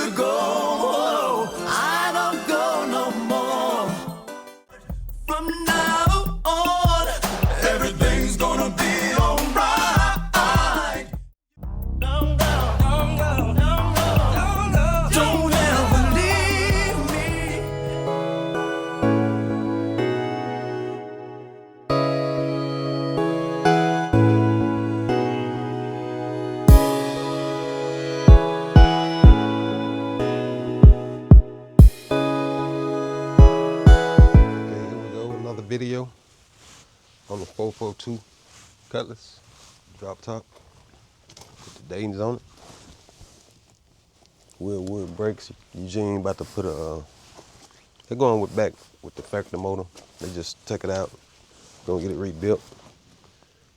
to go. I don't go no more. From now on, everything's gonna be alright. Don't go, don't go, don't go, don't go. Don't ever leave me. Video on the 442 Cutlass drop top. Put the datings on it. Wood brakes. Eugene about to put they're going back with the factory motor. They just took it out, gonna get it rebuilt.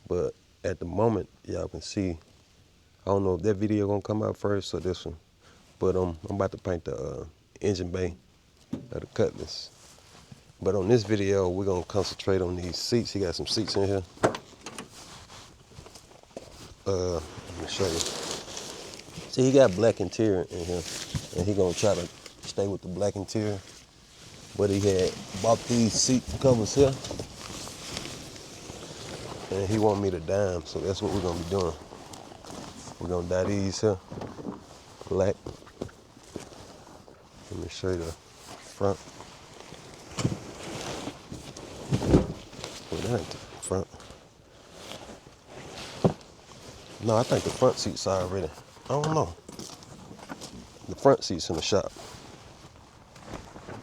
But at the moment, y'all can see, I don't know if that video gonna come out first or this one, but I'm about to paint the engine bay of the Cutlass. But on this video, we're gonna concentrate on these seats. He got some seats in here. Let me show you. See, he got black interior in here, and he gonna try to stay with the black interior. But he had bought these seat covers here, and he want me to dye them, so that's what we're gonna be doing. We're gonna dye these here black. Let me show you the front. That ain't the front. No, I think the front seats are already. I don't know. The front seats in the shop.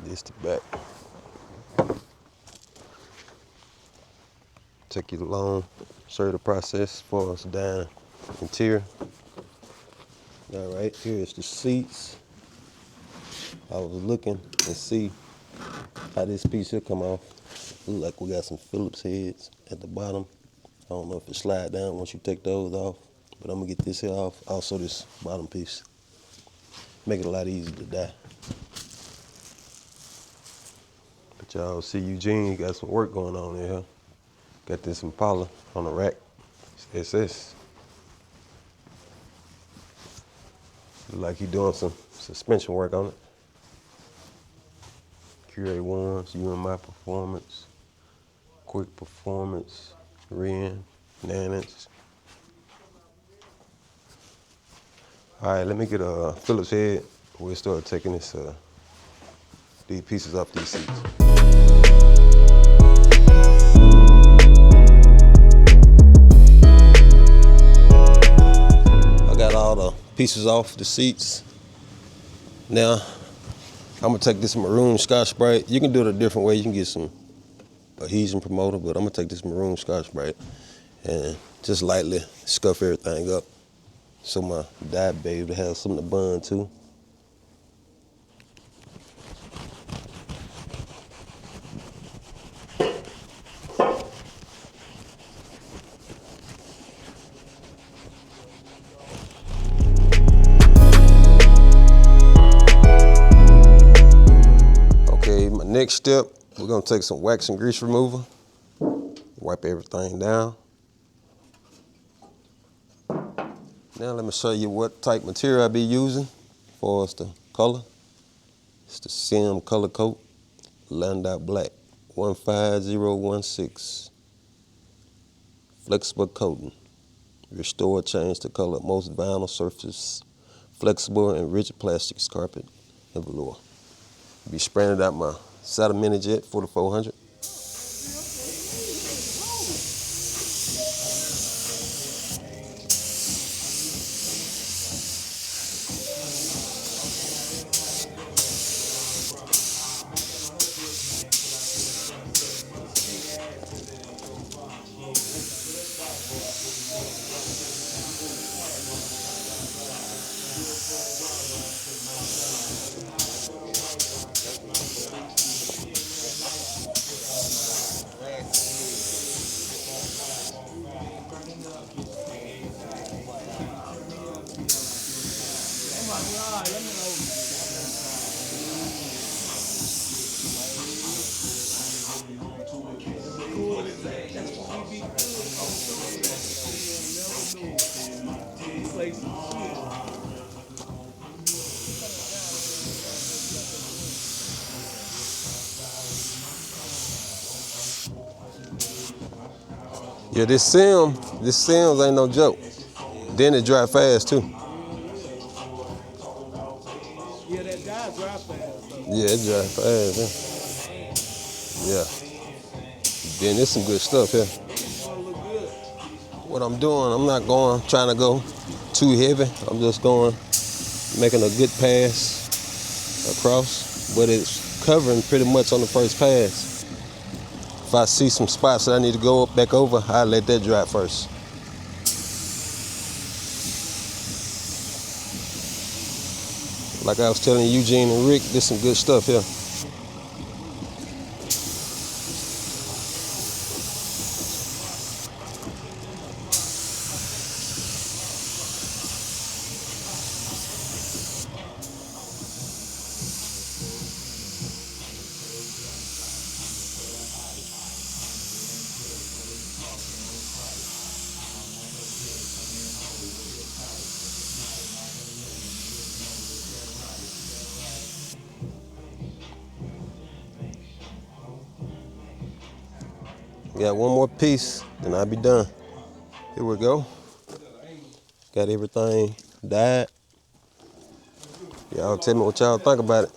This the back. Take you along, show you the process for us down interior. All right, here's the seats. I was looking to see how this piece here come off. Look like we got some Phillips heads at the bottom. I don't know if it slide down once you take those off, but I'm gonna get this here off. Also this bottom piece. Make it a lot easier to dye. But y'all see Eugene got some work going on in here. Got this Impala on the rack. It's SS. Look like he doing some suspension work on it. QA1s, UMI Performance, Quick Performance, Ren, Nanits. All right, let me get a Phillips head. We'll start taking these pieces off these seats. I got all the pieces off the seats. Now, I'm gonna take this maroon Scotch-Brite. You can do it a different way. You can get some adhesion promoter, but I'm gonna take this maroon Scotch-Brite and just lightly scuff everything up so my dye babe to have something to bond to. Next step, we're gonna take some wax and grease remover, wipe everything down. Now let me show you what type material I be using for us the color. It's the SEM Color Coat, Landau Black, 15016. Flexible coating, restore, change the color of most vinyl surfaces, flexible and rigid plastics, carpet, and velour. Be spraying it out my Saddle Mini Jet 4400. Yeah, this Sims ain't no joke. Then it dry fast too. Yeah, that dye dry fast though. Yeah, it dry fast. Yeah. Then there's some good stuff here. Oh, look good. What I'm doing, I'm not trying to go too heavy. I'm just going, making a good pass across, but it's covering pretty much on the first pass. If I see some spots that I need to go back over, I'll let that dry first. Like I was telling Eugene and Rick, there's some good stuff here. Got one more piece, then I'll be done. Here we go. Got everything dyed. Y'all tell me what y'all think about it.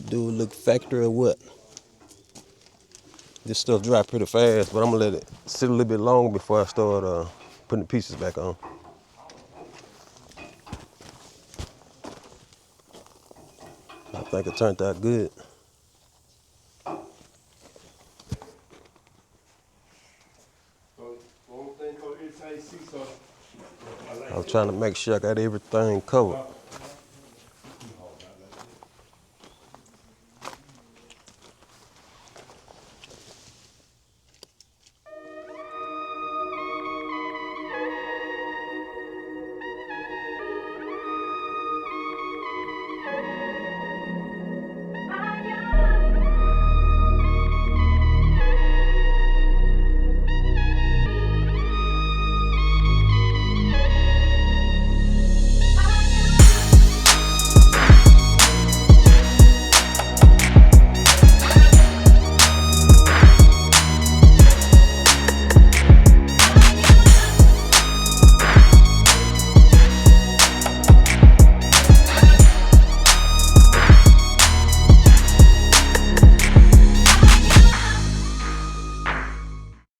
Do it look factory or what? This stuff dry pretty fast, but I'm gonna let it sit a little bit longer before I start putting the pieces back on. I think it turned out good. I was trying to make sure I got everything covered.